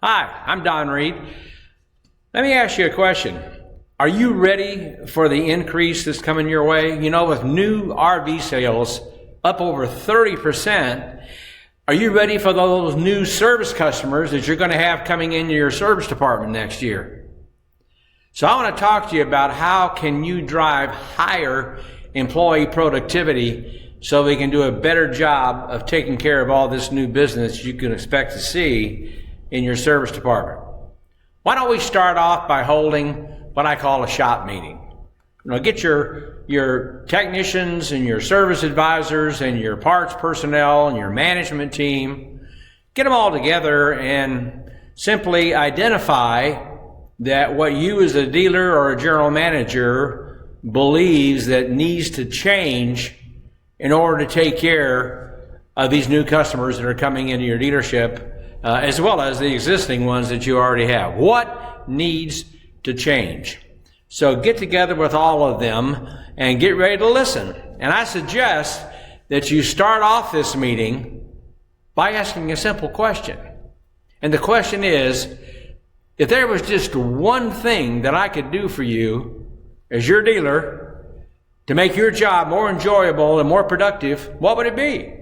Hi, I'm Don Reed. Let me ask you a question. Are you ready for the increase that's coming your way? You know, with new RV sales up over 30%, are you ready for those new service customers that you're going to have coming into your service department next year? So I want to talk to you about how can you drive higher employee productivity so we can do a better job of taking care of all this new business you can expect to see in your service department. Why don't we start off by holding what I call a shop meeting? You know, get your technicians and your service advisors and your parts personnel and your management team, get them all together and simply identify that what you as a dealer or a general manager believes that needs to change in order to take care of these new customers that are coming into your dealership, as well as the existing ones that you already have. What needs to change? So get together with all of them and get ready to listen. And I suggest that you start off this meeting by asking a simple question. And the question is, if there was just one thing that I could do for you as your dealer to make your job more enjoyable and more productive, what would it be?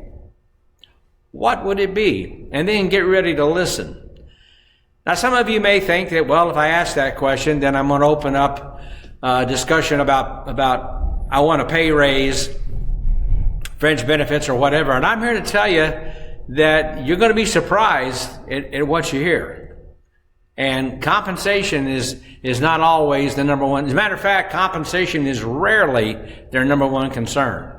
What would it be? And then get ready to listen. Now, some of you may think that, well, if I ask that question, then I'm going to open up a discussion about I want a pay raise, fringe benefits, or whatever. And I'm here to tell you that you're going to be surprised at what you hear. And compensation is not always the number one. As a matter of fact, compensation is rarely their number one concern.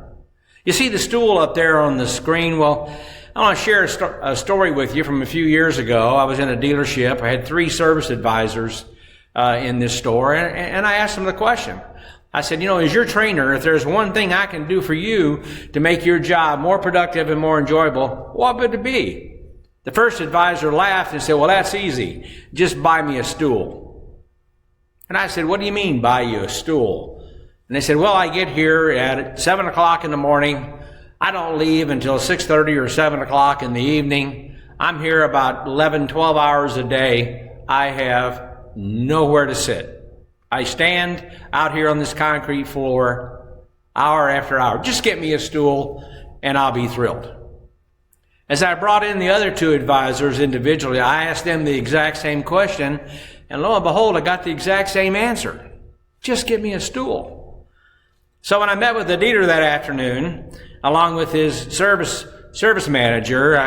You see the stool up there on the screen? Well, I want to share a story with you from a few years ago. I was in a dealership. I had 3 service advisors in this store, and I asked them the question. I said, you know, as your trainer, if there's one thing I can do for you to make your job more productive and more enjoyable, what would it be? The first advisor laughed and said, well, that's easy. Just buy me a stool. And I said, what do you mean, buy you a stool? And they said, well, I get here at 7 o'clock in the morning. I don't leave until 6:30 or 7 o'clock in the evening. I'm here about 11, 12 hours a day. I have nowhere to sit. I stand out here on this concrete floor hour after hour. Just get me a stool and I'll be thrilled. As I brought in the other 2 advisors individually, I asked them the exact same question, and lo and behold, I got the exact same answer. Just get me a stool. So when I met with the dealer that afternoon, along with his service manager,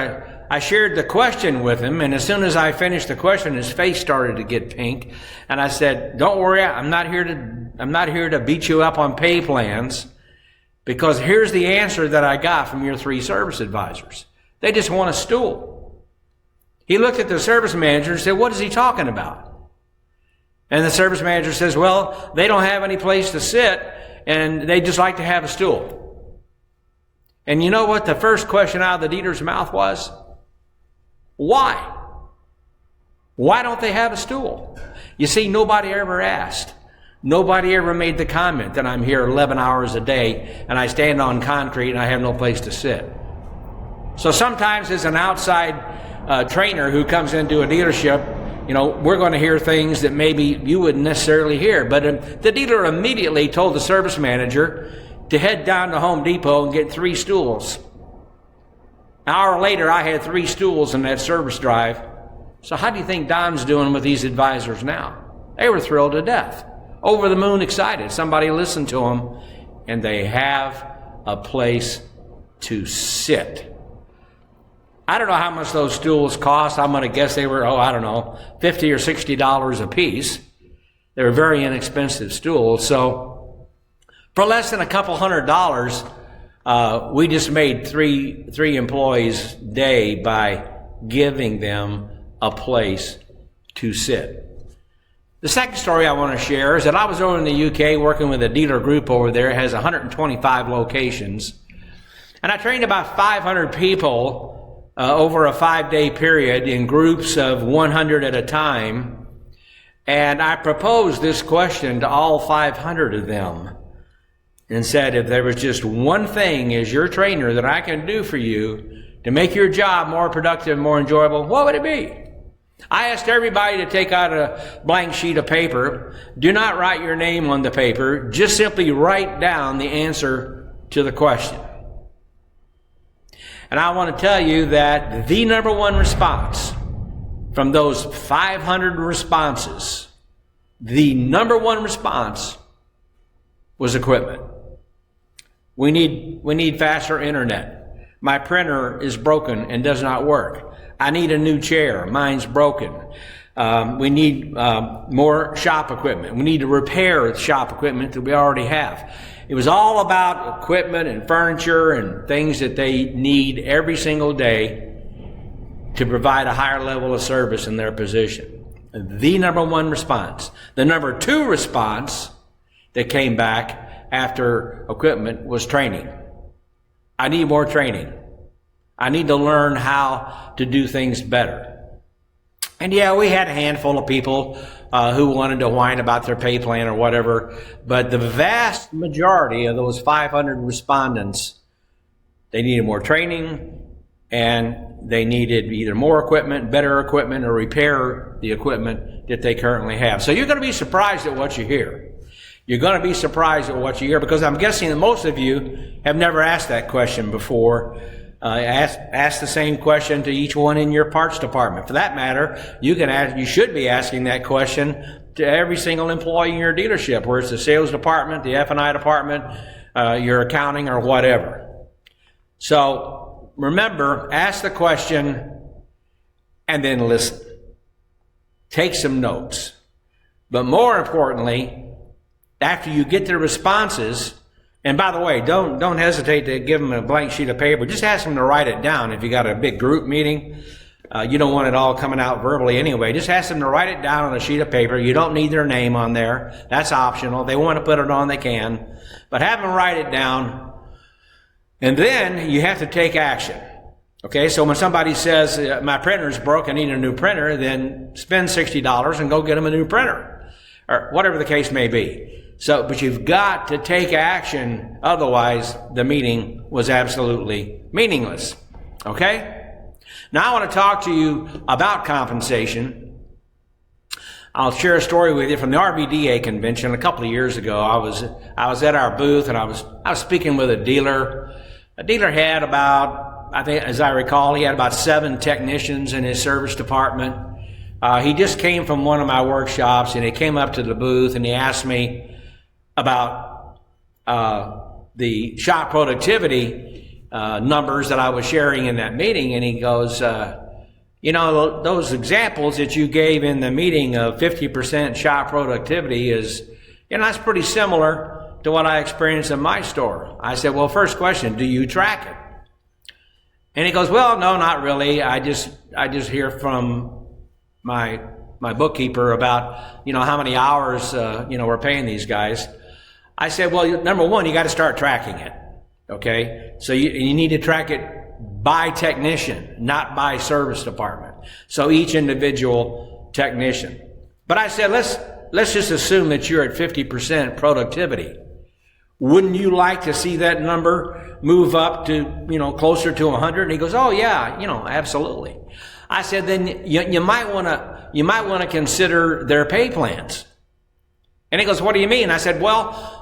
I shared the question with him, and as soon as I finished the question, his face started to get pink, and I said, don't worry, I'm not here to beat you up on pay plans, because here's the answer that I got from your 3 service advisors. They just want a stool. He looked at the service manager and said, what is he talking about? And the service manager says, well, they don't have any place to sit, and they just like to have a stool. And you know what the first question out of the dealer's mouth was? Why? Why don't they have a stool? You see, nobody ever asked. Nobody ever made the comment that I'm here 11 hours a day and I stand on concrete and I have no place to sit. So sometimes as an outside trainer who comes into a dealership, you know, we're going to hear things that maybe you wouldn't necessarily hear. But the dealer immediately told the service manager to head down to Home Depot and get 3 stools. An hour later, I had 3 stools in that service drive. So how do you think Don's doing with these advisors now? They were thrilled to death, over the moon excited. Somebody listened to them, and they have a place to sit. I don't know how much those stools cost. I'm going to guess they were, $50 or $60 a piece. They were very inexpensive stools. So for less than a couple $100, we just made three employees' day by giving them a place to sit. The second story I want to share is that I was over in the UK working with a dealer group over there. It has 125 locations. And I trained about 500 people over a 5-day period in groups of 100 at a time. And I proposed this question to all 500 of them and said, if there was just one thing as your trainer that I can do for you to make your job more productive and more enjoyable, what would it be? I asked everybody to take out a blank sheet of paper. Do not write your name on the paper. Just simply write down the answer to the question. And I want to tell you that the number one response from those 500 responses, the number one response was equipment. We need faster internet. My printer is broken and does not work. I need a new chair. Mine's broken. We need more shop equipment. We need to repair the shop equipment that we already have. It was all about equipment and furniture and things that they need every single day to provide a higher level of service in their position. The number one response. The number two response that came back after equipment was training. I need more training. I need to learn how to do things better. And yeah, we had a handful of people who wanted to whine about their pay plan or whatever, but the vast majority of those 500 respondents, they needed more training, and they needed either more equipment, better equipment, or repair the equipment that they currently have. So you're going to be surprised at what you hear. You're going to be surprised at what you hear, because I'm guessing that most of you have never asked that question before. Ask the same question to each one in your parts department. For that matter, you should be asking that question to every single employee in your dealership, whether it's the sales department, the F&I department, your accounting, or whatever. So remember, ask the question and then listen. Take some notes. But more importantly, after you get their responses, and by the way, don't hesitate to give them a blank sheet of paper. Just ask them to write it down. If you got a big group meeting, you don't want it all coming out verbally anyway. Just ask them to write it down on a sheet of paper. You don't need their name on there. That's optional. If they want to put it on, they can. But have them write it down. And then you have to take action. Okay, so when somebody says, my printer's broke, I need a new printer, then spend $60 and go get them a new printer, or whatever the case may be. So, but you've got to take action, otherwise the meeting was absolutely meaningless. Okay? Now I want to talk to you about compensation. I'll share a story with you from the RVDA convention a couple of years ago. I was at our booth, and I was speaking with a dealer. A dealer had about, I think, as I recall, he had about 7 technicians in his service department. He just came from one of my workshops, and he came up to the booth and he asked me about the shop productivity numbers that I was sharing in that meeting. And he goes, those examples that you gave in the meeting of 50% shop productivity is, that's pretty similar to what I experienced in my store. I said, well, first question, do you track it? And he goes, well, no, not really. I just hear from my bookkeeper about, how many hours, we're paying these guys. I said, well, number one, you got to start tracking it. Okay. So you need to track it by technician, not by service department. So each individual technician. But I said, let's just assume that you're at 50% productivity. Wouldn't you like to see that number move up to, closer to 100? And he goes, oh yeah, absolutely. I said, then you might want to consider their pay plans. And he goes, what do you mean? I said, well,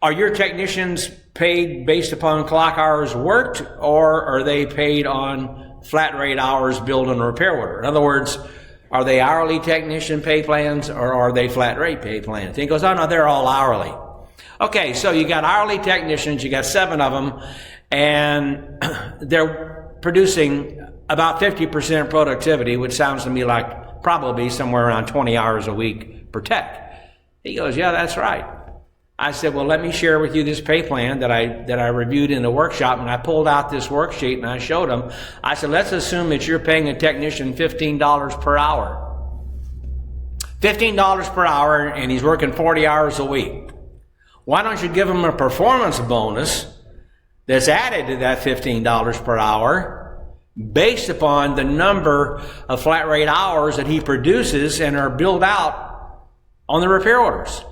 are your technicians paid based upon clock hours worked, or are they paid on flat rate hours billed on a repair order? In other words, are they hourly technician pay plans, or are they flat rate pay plans? And he goes, oh no, they're all hourly. Okay, so you got hourly technicians, you got 7 of them, and they're producing about 50% productivity, which sounds to me like probably somewhere around 20 hours a week per tech. He goes, yeah, that's right. I said, well, let me share with you this pay plan that I reviewed in the workshop, and I pulled out this worksheet and I showed him. I said, let's assume that you're paying a technician $15 per hour. $15 per hour, and he's working 40 hours a week. Why don't you give him a performance bonus that's added to that $15 per hour based upon the number of flat rate hours that he produces and are billed out on the repair orders?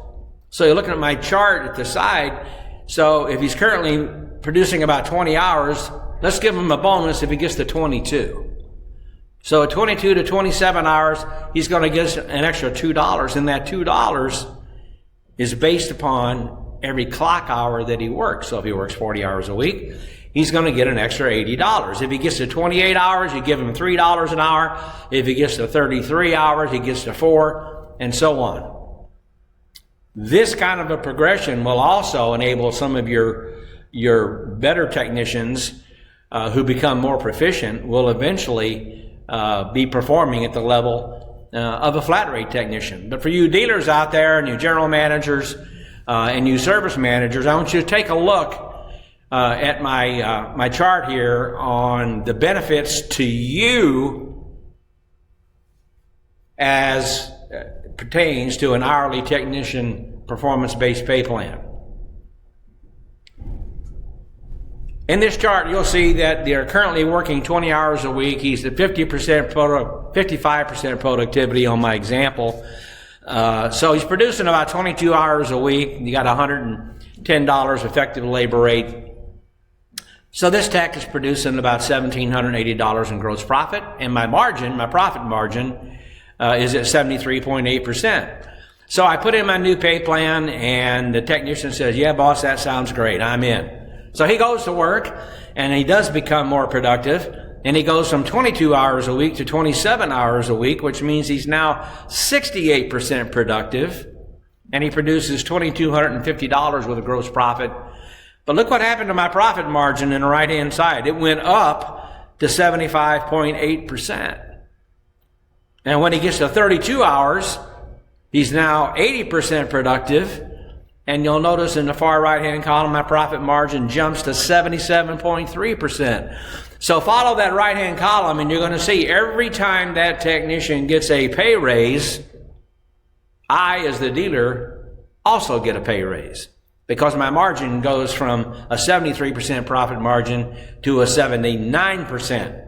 So you're looking at my chart at the side. So if he's currently producing about 20 hours, let's give him a bonus if he gets to 22. So at 22 to 27 hours, he's going to get an extra $2, and that $2 is based upon every clock hour that he works. So if he works 40 hours a week, he's going to get an extra $80. If he gets to 28 hours, you give him $3 an hour. If he gets to 33 hours, he gets to $4, and so on. This kind of a progression will also enable some of your better technicians who become more proficient will eventually be performing at the level of a flat rate technician. But for you dealers out there and you general managers and you service managers, I want you to take a look at my chart here on the benefits to you as pertains to an hourly technician performance-based pay plan. In this chart, you'll see that they're currently working 20 hours a week. He's at 55% productivity on my example. So he's producing about 22 hours a week. You got $110 effective labor rate. So this tech is producing about $1,780 in gross profit, and my profit margin, is at 73.8%. So I put in my new pay plan, and the technician says, "Yeah, boss, that sounds great. I'm in." So he goes to work, and he does become more productive, and he goes from 22 hours a week to 27 hours a week, which means he's now 68% productive, and he produces $2,250 with a gross profit. But look what happened to my profit margin in the right-hand side. It went up to 75.8%. And when he gets to 32 hours, he's now 80% productive. And you'll notice in the far right-hand column, my profit margin jumps to 77.3%. So follow that right-hand column, and you're going to see every time that technician gets a pay raise, I, as the dealer, also get a pay raise, because my margin goes from a 73% profit margin to a 79%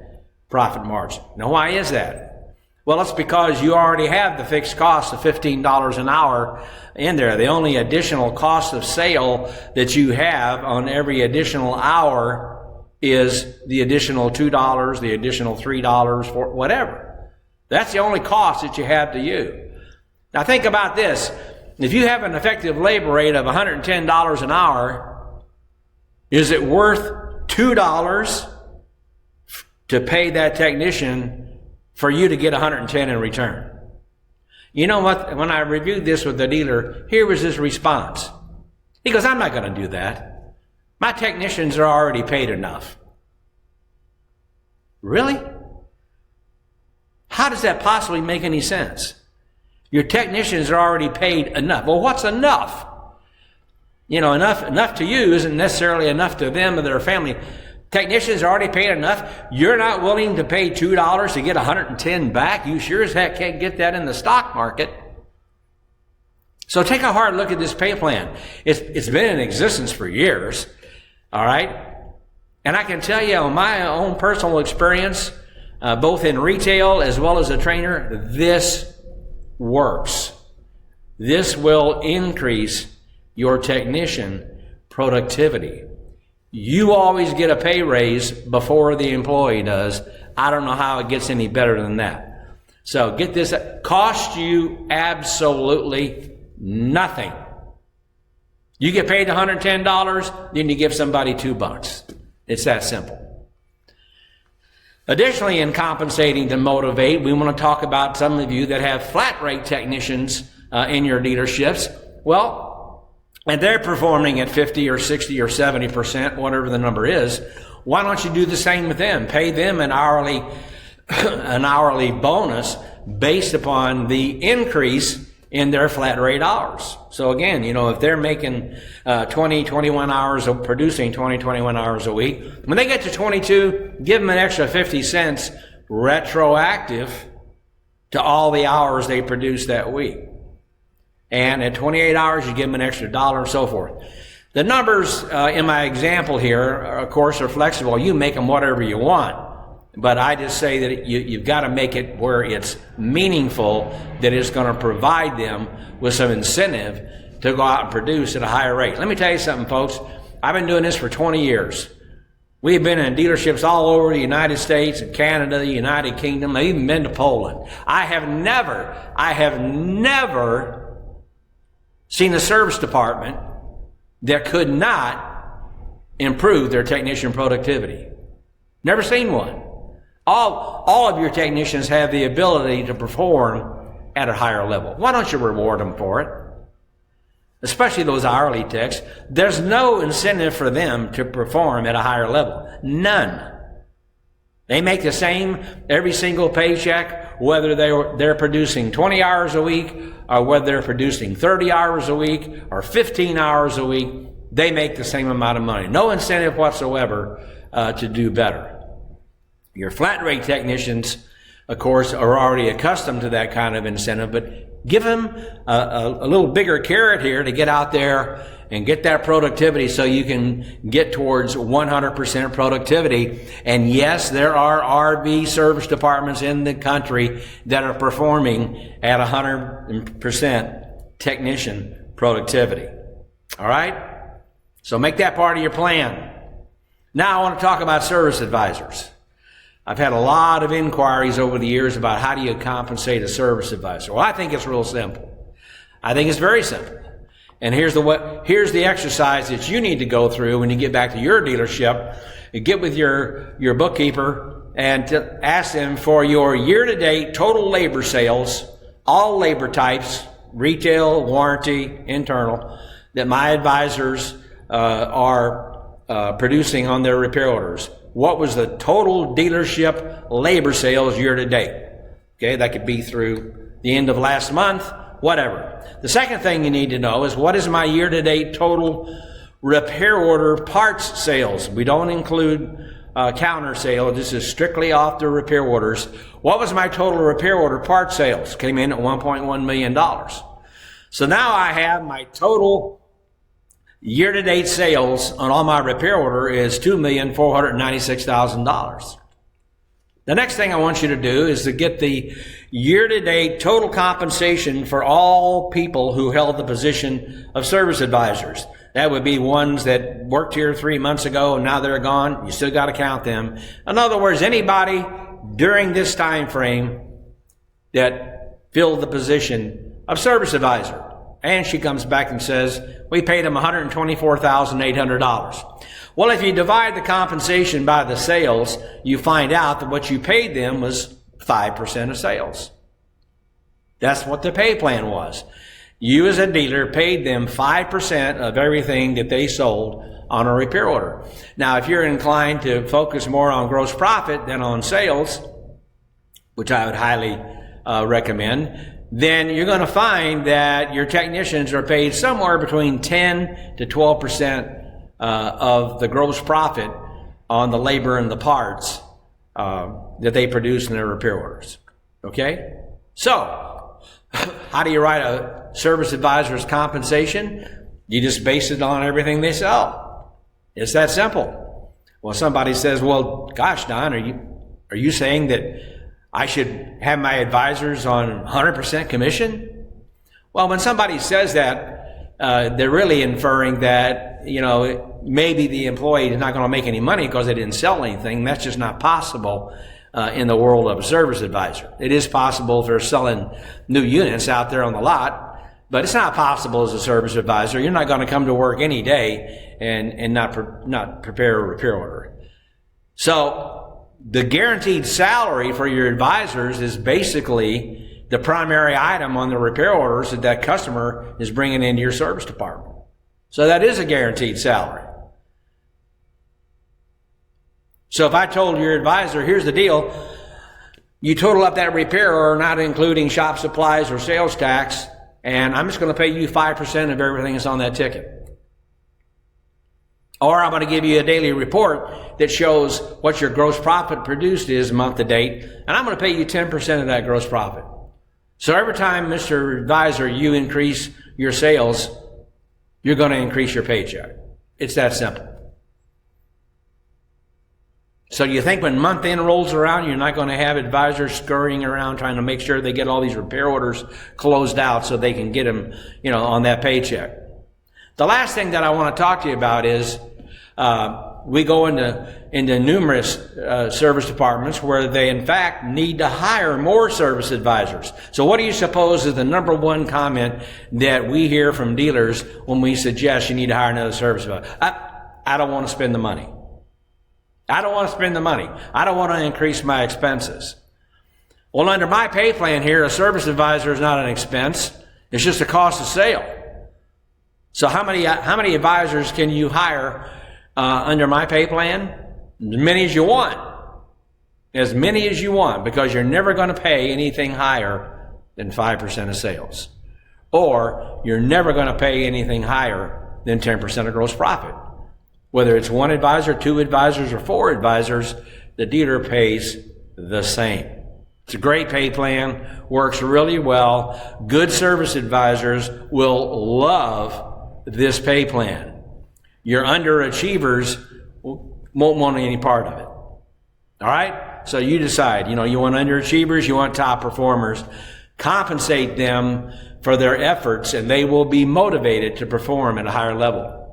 profit margin. Now, why is that? Well, it's because you already have the fixed cost of $15 an hour in there. The only additional cost of sale that you have on every additional hour is the additional $2, the additional $3, for whatever. That's the only cost that you have to you. Now think about this. If you have an effective labor rate of $110 an hour, is it worth $2 to pay that technician for you to get 110 in return? You know what? When I reviewed this with the dealer, here was his response. He goes, "I'm not going to do that. My technicians are already paid enough." Really? How does that possibly make any sense? Your technicians are already paid enough. Well, what's enough? You know, enough to you isn't necessarily enough to them or their family. Technicians are already paid enough. You're not willing to pay $2 to get 110 back. You sure as heck can't get that in the stock market. So take a hard look at this pay plan. It's been in existence for years. All right. And I can tell you on my own personal experience, both in retail as well as a trainer, this works. This will increase your technician productivity. You always get a pay raise before the employee does. I don't know how it gets any better than that. So get this, cost you absolutely nothing. You get paid $110, then you give somebody $2. It's that simple. Additionally, in compensating to motivate, we want to talk about some of you that have flat rate technicians in your dealerships. Well, and they're performing at 50 or 60 or 70%, whatever the number is. Why don't you do the same with them? Pay them an hourly bonus based upon the increase in their flat rate hours. So again, you know, if they're making 21 hours of producing 21 hours a week, when they get to 22, give them an extra 50 cents retroactive to all the hours they produce that week. And at 28 hours, you give them an extra $1 and so forth. The numbers in my example here, of course, are flexible. You make them whatever you want. But I just say that you've got to make it where it's meaningful, that it's going to provide them with some incentive to go out and produce at a higher rate. Let me tell you something, folks. I've been doing this for 20 years. We've been in dealerships all over the United States and Canada, the United Kingdom. I've even been to Poland. I have never seen a service department that could not improve their technician productivity. Never seen one. All of your technicians have the ability to perform at a higher level. Why don't you reward them for it? Especially those hourly techs. There's no incentive for them to perform at a higher level. None. They make the same every single paycheck, whether they're producing 20 hours a week or whether they're producing 30 hours a week or 15 hours a week. They make the same amount of money. No incentive whatsoever to do better. Your flat rate technicians, of course, are already accustomed to that kind of incentive, but give them a little bigger carrot here to get out there and get that productivity so you can get towards 100% productivity. And yes, there are RV service departments in the country that are performing at 100% technician productivity. All right? So make that part of your plan. Now I want to talk about service advisors. I've had a lot of inquiries over the years about how do you compensate a service advisor. Well, I think it's real simple. I think it's very simple. And here's the exercise that you need to go through when you get back to your dealership. You get with your bookkeeper and ask them for your year-to-date total labor sales, all labor types, retail, warranty, internal, that my advisors are producing on their repair orders. What was the total dealership labor sales year to date? Okay, that could be through the end of last month, whatever. The second thing you need to know is what is my year to date total repair order parts sales? We don't include counter sale. This is strictly off the repair orders. What was my total repair order parts sales? Came in at $1.1 million. So now I have my total year-to-date sales on all my repair order is $2,496,000. The next thing I want you to do is to get the year-to-date total compensation for all people who held the position of service advisors. That would be ones that worked here 3 months ago and now they're gone. You still got to count them. In other words, anybody during this time frame that filled the position of service advisor. And she comes back and says, we paid them $124,800. Well, if you divide the compensation by the sales, you find out that what you paid them was 5% of sales. That's what the pay plan was. You as a dealer paid them 5% of everything that they sold on a repair order. Now, if you're inclined to focus more on gross profit than on sales, which I would highly recommend, then you're going to find that your technicians are paid somewhere between 10 to 12% of the gross profit on the labor and the parts that they produce in their repair orders. Okay? So, how do you write a service advisor's compensation? You just base it on everything they sell. It's that simple. Well, somebody says, well, gosh, Don, are you saying that I should have my advisors on 100% commission? Well, when somebody says that, they're really inferring that, maybe the employee is not going to make any money because they didn't sell anything. That's just not possible in the world of a service advisor. It is possible if they're selling new units out there on the lot, but it's not possible as a service advisor. You're not going to come to work any day and not prepare a repair order. So, the guaranteed salary for your advisors is basically the primary item on the repair orders that customer is bringing into your service department. So that is a guaranteed salary. So if I told your advisor, here's the deal, you total up that repair order, not including shop supplies or sales tax, and I'm just going to pay you 5% of everything that's on that ticket. Or I'm going to give you a daily report that shows what your gross profit produced is month to date, and I'm going to pay you 10% of that gross profit. So every time, Mr. Advisor, you increase your sales, you're going to increase your paycheck. It's that simple. So you think when month end rolls around, you're not going to have advisors scurrying around trying to make sure they get all these repair orders closed out so they can get them, on that paycheck. The last thing that I want to talk to you about is we go into numerous service departments where they in fact need to hire more service advisors. So what do you suppose is the number one comment that we hear from dealers when we suggest you need to hire another service advisor? I don't want to spend the money. I don't want to spend the money. I don't want to increase my expenses. Well, under my pay plan here, a service advisor is not an expense. It's just a cost of sale. So how many advisors can you hire under my pay plan? As many as you want. As many as you want, because you're never going to pay anything higher than 5% of sales. Or you're never going to pay anything higher than 10% of gross profit. Whether it's one advisor, two advisors, or four advisors, the dealer pays the same. It's a great pay plan, works really well. Good service advisors will love this pay plan. Your underachievers won't want any part of it. All right? So you decide, you want underachievers, you want top performers. Compensate them for their efforts, and they will be motivated to perform at a higher level.